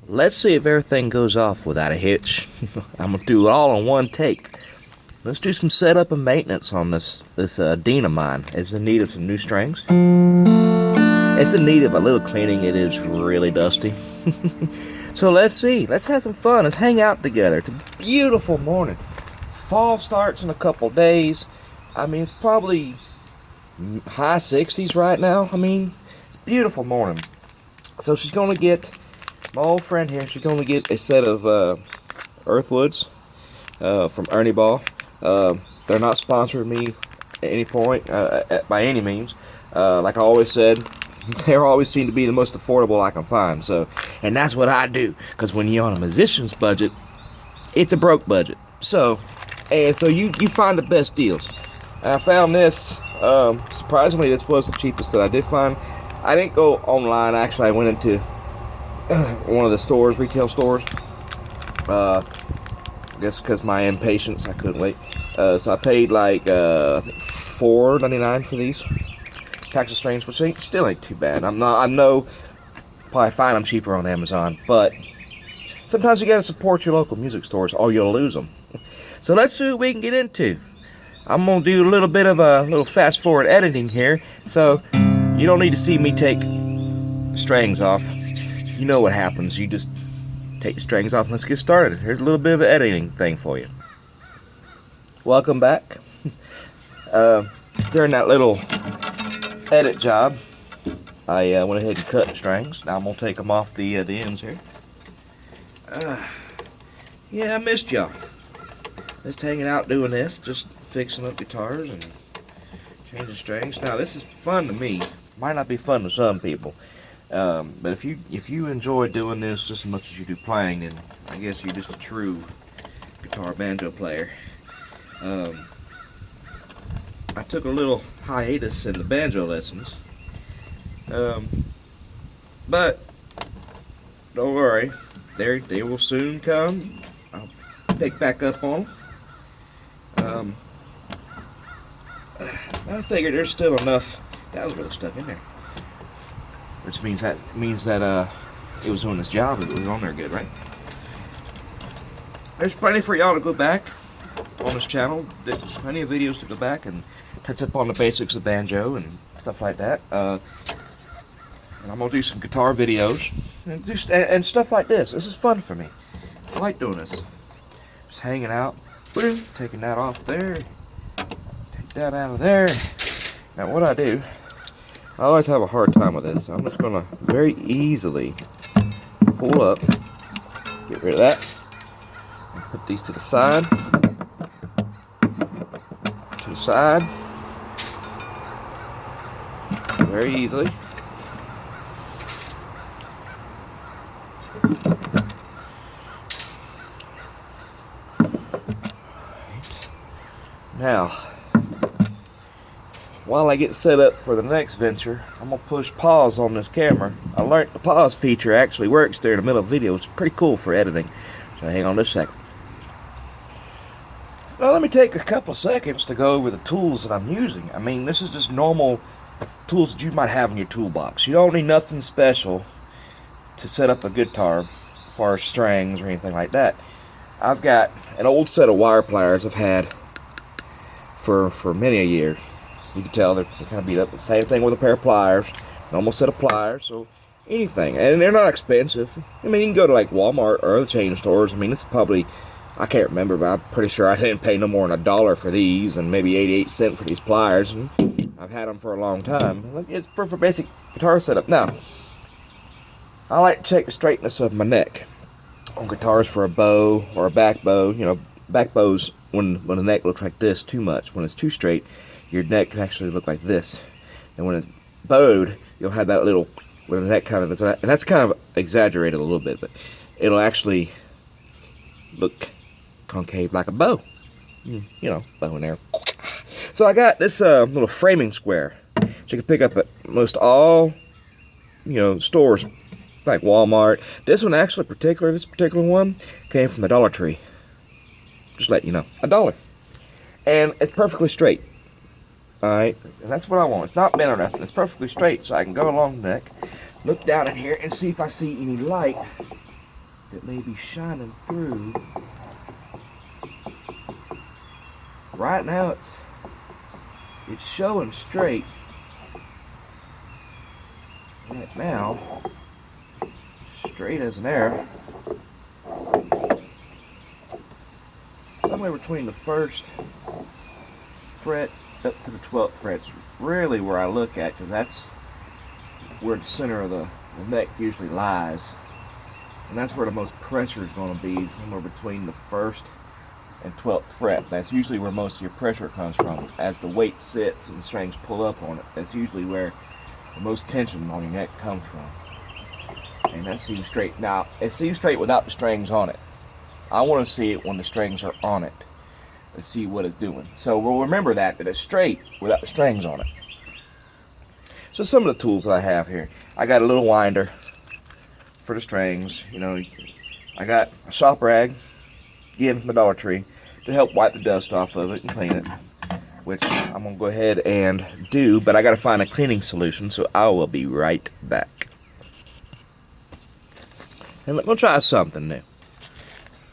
let's see if everything goes off without a hitch. I'm gonna do it all in one take. Let's do some setup and maintenance on this Dean of mine. It's in need of some new strings. It's in need of a little cleaning. It is really dusty. So let's see. Let's have some fun. Let's hang out together. It's a beautiful morning. Fall starts in a couple days. I mean, it's probably high 60s right now. I mean, it's a beautiful morning. So she's going to get, my old friend here, she's going to get a set of Earthwoods from Ernie Ball. They're not sponsoring me at any point, by any means. Like I always said, they always seem to be the most affordable I can find. So, and that's what I do, because when you're on a musician's budget, it's a broke budget. So, and so you find the best deals. And I found this. Surprisingly, this was the cheapest that I did find. I didn't go online. Actually, I went into one of the stores, retail stores. I guess because my impatience, I couldn't wait. So I paid like I think $4.99 for these packs of strings, which still ain't too bad. I know probably find them cheaper on Amazon, but sometimes you gotta support your local music stores, or you'll lose them. So let's see what we can get into. I'm gonna do a little bit of a little fast forward editing here, so you don't need to see me take strings off. You know what happens. You just take the strings off and let's get started. Here's a little bit of an editing thing for you. Welcome back. During that little edit job, I went ahead and cut the strings. Now I'm going to take them off the ends here. Yeah, I missed y'all. Just hanging out doing this, just fixing up guitars and changing strings. Now this is fun to me. Might not be fun to some people. But if you enjoy doing this just as much as you do playing, then I guess you're just a true guitar banjo player. I took a little hiatus in the banjo lessons, but don't worry, they will soon come. I'll pick back up on them. I figured there's still enough. That was really stuck in there. Which means that it was doing its job. It was on there good, right? There's plenty for y'all to go back on this channel. There's plenty of videos to go back and touch up on the basics of banjo and stuff like that. And I'm gonna do some guitar videos and stuff like this. This is fun for me. I like doing this. Just hanging out, taking that off there, take that out of there. Now what I do, I always have a hard time with this, so I'm just gonna very easily pull up, get rid of that, and put these to the side, very easily. Now, while I get set up for the next venture, I'm going to push pause on this camera. I learned the pause feature actually works there in the middle of the video. It's pretty cool for editing. So hang on just a second. Now let me take a couple seconds to go over the tools that I'm using. I mean, this is just normal tools that you might have in your toolbox. You don't need nothing special to set up a guitar as far as strings or anything like that. I've got an old set of wire pliers I've had for many a year. You can tell they're kind of beat up. The same thing with a pair of pliers, normal set of pliers, so anything. And they're not expensive. I mean, you can go to like Walmart or other chain stores. I mean, this is probably, I can't remember, but I'm pretty sure I didn't pay no more than $1 for these and maybe 88 cents for these pliers. And I've had them for a long time. It's for basic guitar setup. Now, I like to check the straightness of my neck on guitars for a bow or a back bow. You know, back bows, when the neck looks like this too much. When it's too straight, your neck can actually look like this. And when it's bowed, you'll have that little, where the neck kind of is, and that's kind of exaggerated a little bit, but it'll actually look concave like a bow. You know, bow and arrow. So I got this little framing square, which you can pick up at most all, stores like Walmart. This one actually, this particular one, came from the Dollar Tree. Just letting you know, $1, and it's perfectly straight. Alright, and that's what I want. It's not bent or nothing. It's perfectly straight, so I can go along the neck, look down in here, and see if I see any light that may be shining through. Right now it's showing straight. Right now, straight as an arrow. Somewhere between the 1st fret up to the 12th fret's really where I look at, because that's where the center of the neck usually lies. And that's where the most pressure is going to be, somewhere between the 1st and 12th fret. That's usually where most of your pressure comes from. As the weight sits and the strings pull up on it, that's usually where the most tension on your neck comes from. And that seems straight. Now, it seems straight without the strings on it. I want to see it when the strings are on it. Let's see what it's doing. So we'll remember that it's straight without the strings on it. So some of the tools that I have here. I got a little winder for the strings. You know, I got a shop rag, again from the Dollar Tree, to help wipe the dust off of it and clean it, which I'm going to go ahead and do, but I got to find a cleaning solution, so I will be right back. And we'll try something new.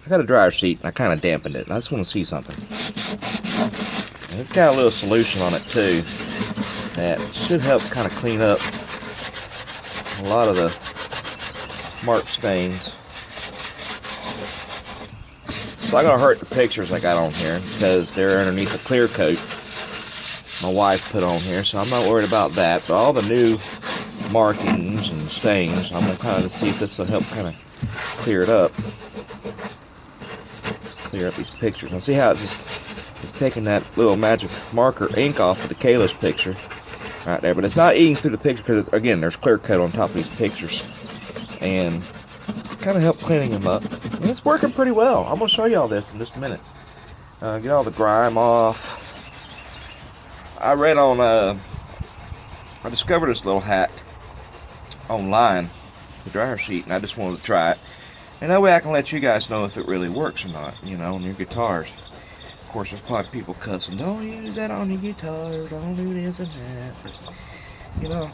I got a dryer sheet and I kind of dampened it. I just want to see something. And it's got a little solution on it too that should help kind of clean up a lot of the marked stains. It's not going to hurt the pictures I got on here because they're underneath a clear coat my wife put on here, so I'm not worried about that. But all the new markings and stains, I'm going to kind of see if this will help kind of clear it up. Clear up these pictures. Now see how it's taking that little magic marker ink off of the Kayla's picture right there, but it's not eating through the picture because, again, there's clear coat on top of these pictures. And it's kind of helped cleaning them up. And it's working pretty well. I'm going to show you all this in just a minute. Get all the grime off. I read on, I discovered this little hack online, the dryer sheet, and I just wanted to try it. And that way I can let you guys know if it really works or not, you know, on your guitars. Of course, there's probably people cussing, don't use that on your guitar, don't do this and that. But, you know,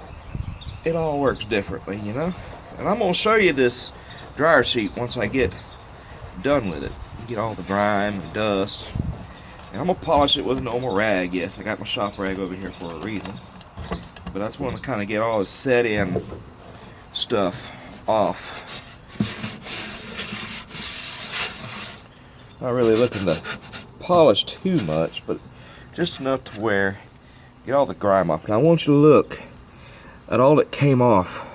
it all works differently, you know. And I'm going to show you this dryer sheet once I get done with it. Get all the grime and dust. And I'm going to polish it with a normal rag. Yes, I got my shop rag over here for a reason. But I just want to kind of get all the set in stuff off. Not really looking to polish too much, but just enough to where get all the grime off. And I want you to look at all that came off.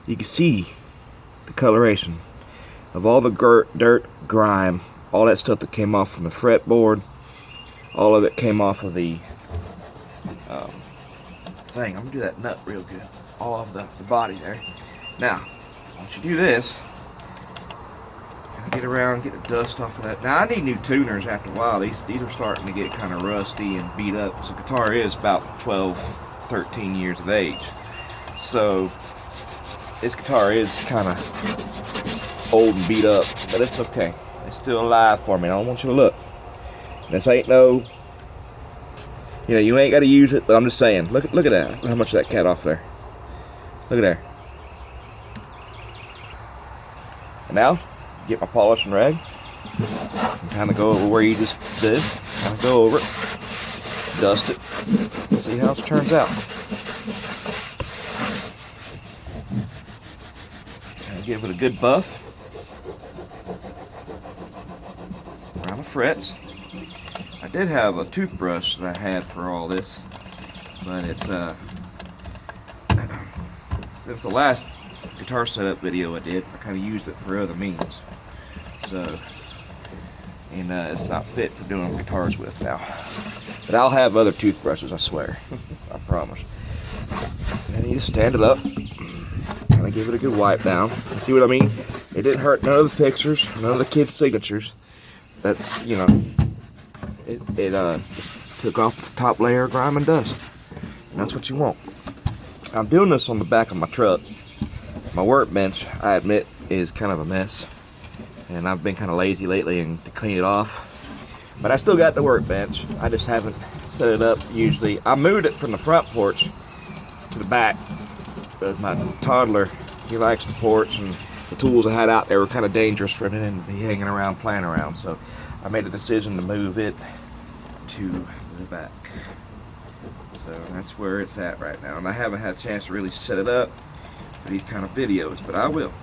You can see the coloration of all the dirt, grime, all that stuff that came off from the fretboard, all of it came off of the thing. I'm gonna do that nut real good, all of the body there. Now, once you do this, get around, get the dust off of that. Now I need new tuners after a while. These are starting to get kind of rusty and beat up. This guitar is about 12, 13 years of age. So this guitar is kind of old and beat up, but it's okay. It's still alive for me. I don't want you to look. This ain't no, you know, you ain't got to use it, but I'm just saying, look at that. Look how much of that cat off there. Look at there. And now, get my polishing rag and kind of go over where you just did. Kind of go over it, dust it, and see how it turns out. Kind of give it a good buff around the frets. I did have a toothbrush that I had for all this, but it's since the last guitar setup video I did, I kind of used it for other means. So, and it's not fit for doing guitars with now. But I'll have other toothbrushes, I swear. I promise. And you just stand it up, kind of give it a good wipe down. You see what I mean? It didn't hurt none of the pictures, none of the kids' signatures. That's, you know, it just took off the top layer of grime and dust. And that's what you want. I'm doing this on the back of my truck. My workbench, I admit, is kind of a mess. And I've been kind of lazy lately and to clean it off. But I still got the workbench. I just haven't set it up usually. I moved it from the front porch to the back. But my toddler, he likes the porch and the tools I had out there were kind of dangerous for him to be hanging around, playing around. So I made a decision to move it to the back. So that's where it's at right now. And I haven't had a chance to really set it up for these kind of videos, but I will.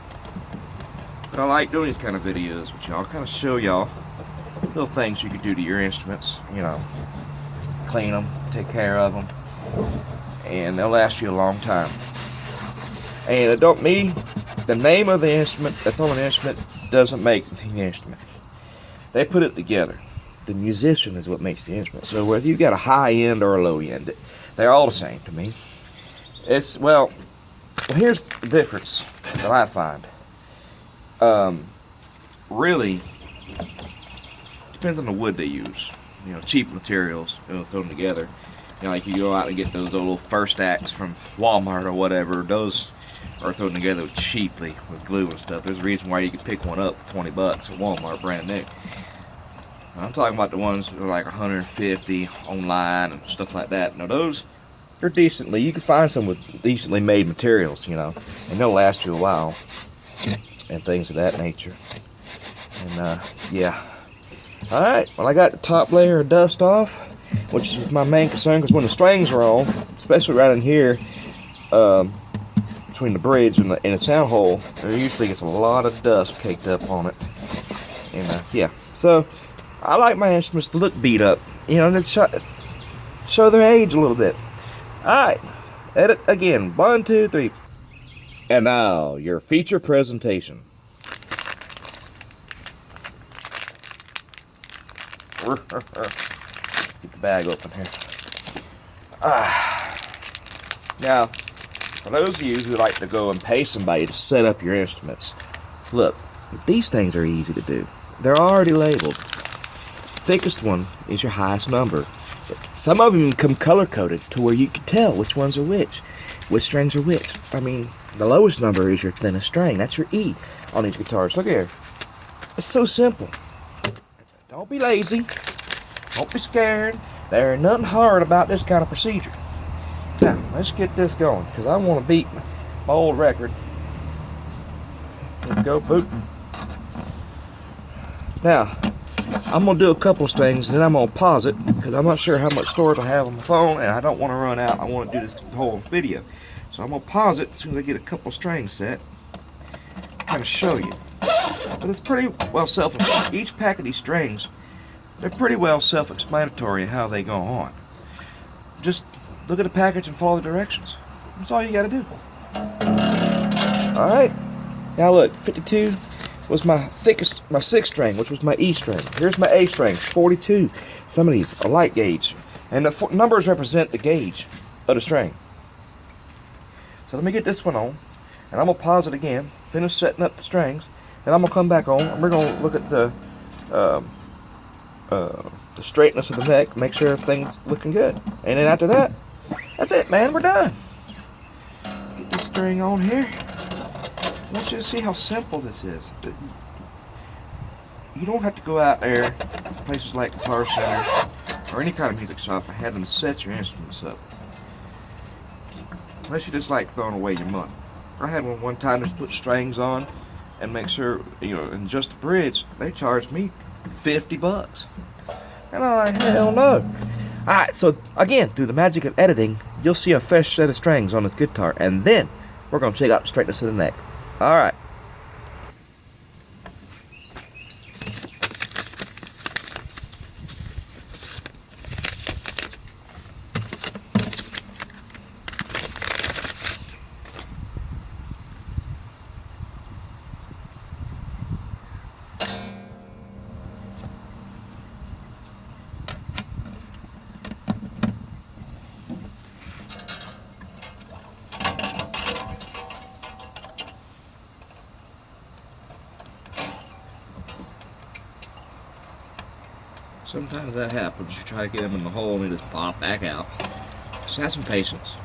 But I like doing these kind of videos with y'all, kind of show y'all little things you can do to your instruments, you know, clean them, take care of them, and they'll last you a long time. And the name of the instrument that's on an instrument doesn't make the instrument. They put it together. The musician is what makes the instrument. So whether you've got a high end or a low end, they're all the same to me. Well, here's the difference that I find. Really depends on the wood they use. You know, cheap materials, you know, throw them together. You know, like you go out and get those little first acts from Walmart or whatever. Those are thrown together cheaply with glue and stuff. There's a reason why you can pick one up for 20 bucks at Walmart, brand new. I'm talking about the ones that are like 150 online and stuff like that. Now those are decently, you can find some with decently made materials, you know, and they'll last you a while and things of that nature. And yeah. Alright, well I got the top layer of dust off, which is my main concern, because when the strings are on, especially right in here, between the bridge and the sound hole, there usually gets a lot of dust caked up on it. And yeah, so I like my instruments to look beat up, you know, and show their age a little bit. Alright, edit again, 1, 2, 3. And now, your feature presentation. Get the bag open here. Now, for those of you who like to go and pay somebody to set up your instruments, look, these things are easy to do. They're already labeled. Thickest one is your highest number. Some of them come color-coded to where you can tell which ones are which strings are which. I mean, the lowest number is your thinnest string. That's your E on these guitars. Look here. It's so simple. Don't be lazy. Don't be scared. There ain't nothing hard about this kind of procedure. Now, let's get this going, because I want to beat my old record. Here we go, boot. Now, I'm going to do a couple of strings, and then I'm going to pause it, because I'm not sure how much storage I have on my phone, and I don't want to run out. I want to do this whole video. So I'm going to pause it as soon as I get a couple of strings set. Kind of show you. But it's pretty well each pack of these strings, they're pretty well self-explanatory how they go on. Just look at the package and follow the directions. That's all you got to do. Alright, now look, 52 was my thickest, my 6th string, which was my E string. Here's my A string, 42. Some of these are light gauge, and the numbers represent the gauge of the string. So let me get this one on, and I'm going to pause it again, finish setting up the strings, and I'm going to come back on, and we're going to look at the straightness of the neck, make sure everything's looking good. And then after that, that's it, man, we're done. Get this string on here. I want you to see how simple this is. You don't have to go out there to places like Guitar Center or any kind of music shop and have them set your instruments up. Unless you just like throwing away your money. I had one time to put strings on and make sure, you know, and just the bridge, they charged me 50 bucks. And I'm like, hell no. Alright, so again, through the magic of editing, you'll see a fresh set of strings on this guitar, and then we're going to check out the straightness of the neck. Alright. Sometimes that happens. You try to get them in the hole and they just pop back out. Just have some patience.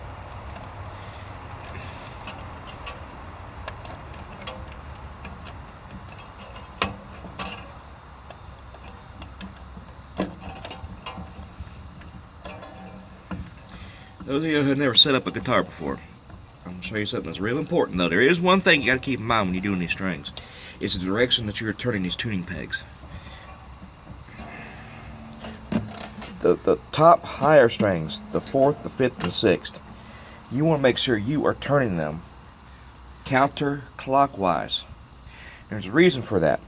Those of you who have never set up a guitar before, I'm show you something that's real important though. There is one thing you got to keep in mind when you're doing these strings. It's the direction that you're turning these tuning pegs. The top higher strings, the 4th, the 5th, and the 6th, you want to make sure you are turning them counterclockwise. There's a reason for that,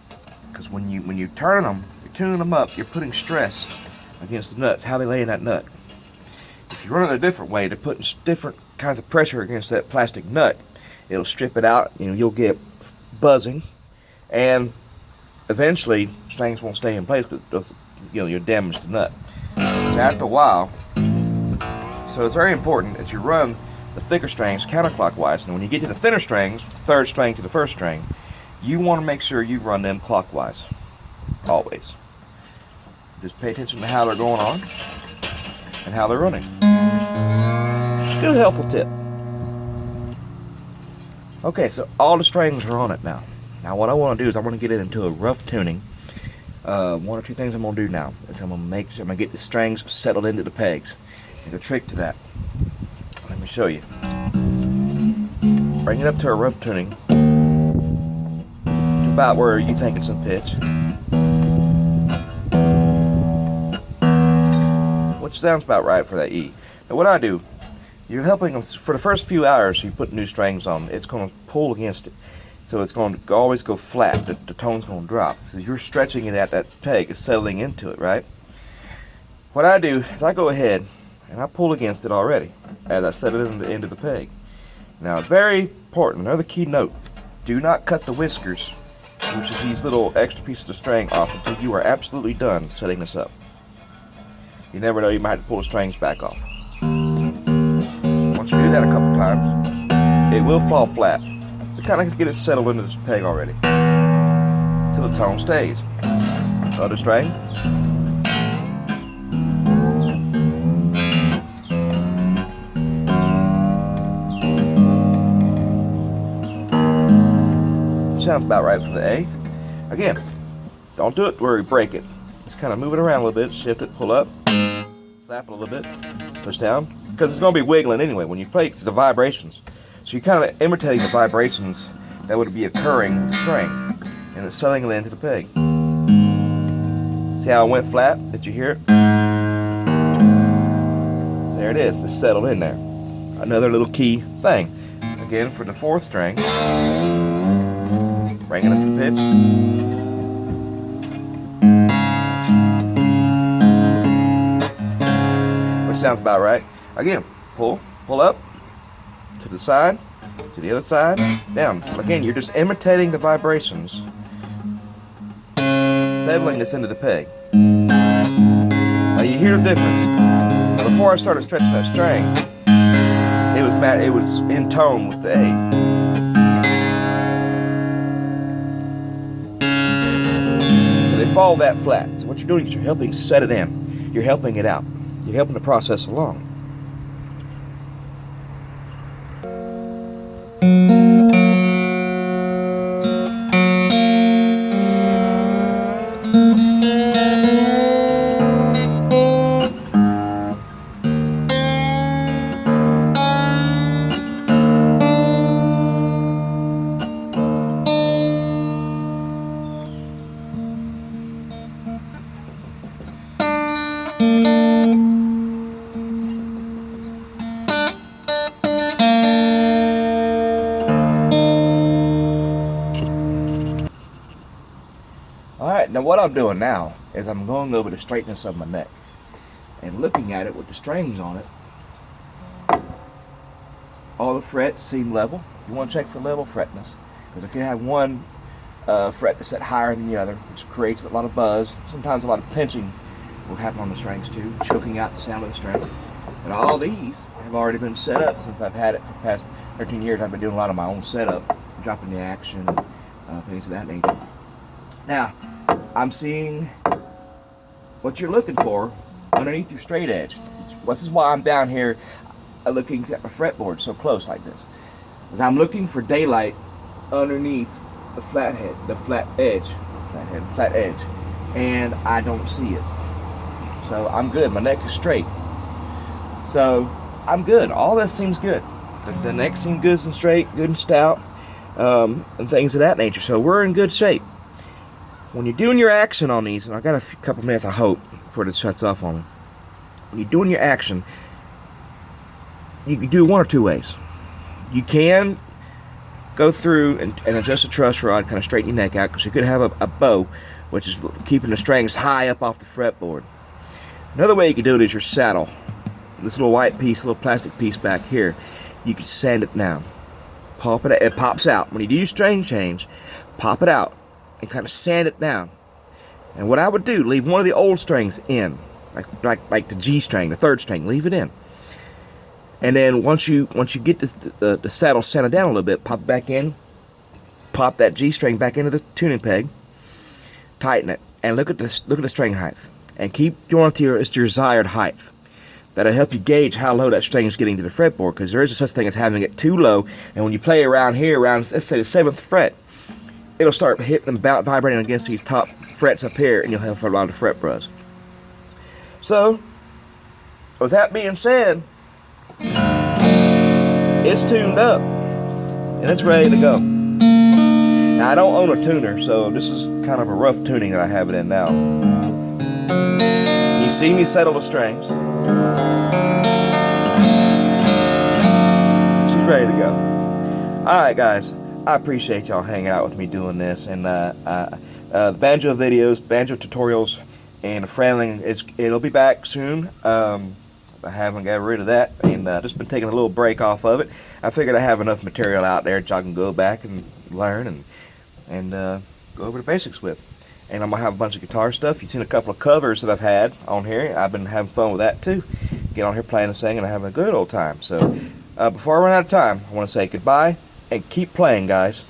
because when you turn them, you're tuning them up, you're putting stress against the nuts, how they lay in that nut. If you run it a different way, they're putting different kinds of pressure against that plastic nut, it'll strip it out, you'll get buzzing, and eventually strings won't stay in place because you'll damage the nut. So after a while, so it's very important that you run the thicker strings counterclockwise, and when you get to the thinner strings, 3rd string to the 1st string, you want to make sure you run them clockwise, always. Just pay attention to how they're going on and how they're running. Good helpful tip. Okay, so all the strings are on it now. Now what I want to do is I want to get it into a rough tuning. One or two things I'm going to do now is I'm going to get the strings settled into the pegs. There's a trick to that. Let me show you. Bring it up to a rough tuning to about where you think it's in pitch, which sounds about right for that E. Now what I do, you're helping them for the first few hours you put new strings on, it's going to pull against it. So it's going to always go flat, the tone's going to drop. So you're stretching it at that peg, it's settling into it, right? What I do is I go ahead and I pull against it already as I set it into the peg. Now, very important, another key note, do not cut the whiskers, which is these little extra pieces of string, off until you are absolutely done setting this up. You never know, you might have to pull the strings back off. Once you do that a couple times, it will fall flat. To kind of get it settled into this peg already, till the tone stays. Other string. Sounds about right for the A. Again, don't do it where you break it. Just kind of move it around a little bit, shift it, pull up, slap it a little bit, push down, because it's going to be wiggling anyway when you play it, because the vibrations. So you're kind of imitating the vibrations that would be occurring with the string, and it's settling it into the peg. See how it went flat? Did you hear it? There it is. It's settled in there. Another little key thing. Again, for the 4th string, bring it up to pitch. Which sounds about right. Again, pull up. To the side, to the other side, down. Again, you're just imitating the vibrations, settling this into the peg. Now you hear the difference. Now, before I started stretching that string, it was in tone with the A. So they fall that flat. So what you're doing is you're helping set it in. You're helping it out. You're helping the process along. Alright, now what I'm doing now is I'm going over the straightness of my neck and looking at it with the strings on it. All the frets seem level. You want to check for level fretness, because if you have one fret that's set higher than the other, which creates a lot of buzz, sometimes a lot of pinching will happen on the strings too, choking out the sound of the string. But all these have already been set up since I've had it for the past 13 years. I've been doing a lot of my own setup, dropping the action, things of that nature. Now, I'm seeing what you're looking for underneath your straight edge. This is why I'm down here looking at my fretboard so close like this. Because I'm looking for daylight underneath the flat edge, and I don't see it. So I'm good. My neck is straight. So I'm good. All this seems good. The neck seemed good and straight, good and stout, and things of that nature. So we're in good shape. When you're doing your action on these, and I got a couple minutes, I hope, before this shuts off on me. When you're doing your action, you can do one or two ways. You can go through and adjust the truss rod, kind of straighten your neck out, because you could have a bow, which is keeping the strings high up off the fretboard. Another way you can do it is your saddle. This little white piece, little plastic piece back here, you can sand it down. Pop it, it pops out. When you do your string change, pop it out and kind of sand it down. And what I would do, leave one of the old strings in, like the G string, the third string, leave it in. And then once you get the saddle sanded down a little bit, pop it back in, pop that G string back into the tuning peg, tighten it, and look at the string height, and keep going to your desired height. That'll help you gauge how low that string is getting to the fretboard, because there is a such thing as having it too low, and when you play around here, around, let's say, the 7th fret, it'll start hitting and vibrating against these top frets up here, and you'll have a lot of fret buzz. So, with that being said, it's tuned up, and it's ready to go. Now, I don't own a tuner, so this is kind of a rough tuning that I have it in now. You see me settle the strings. She's ready to go. Alright guys, I appreciate y'all hanging out with me doing this, and the banjo videos, banjo tutorials, and the frettling, it'll be back soon. I haven't got rid of that, and just been taking a little break off of it. I figured I have enough material out there that y'all can go back and learn and go over the basics with. And I'm going to have a bunch of guitar stuff. You've seen a couple of covers that I've had on here. I've been having fun with that too. Get on here playing and singing and having a good old time. So before I run out of time, I want to say goodbye and keep playing, guys.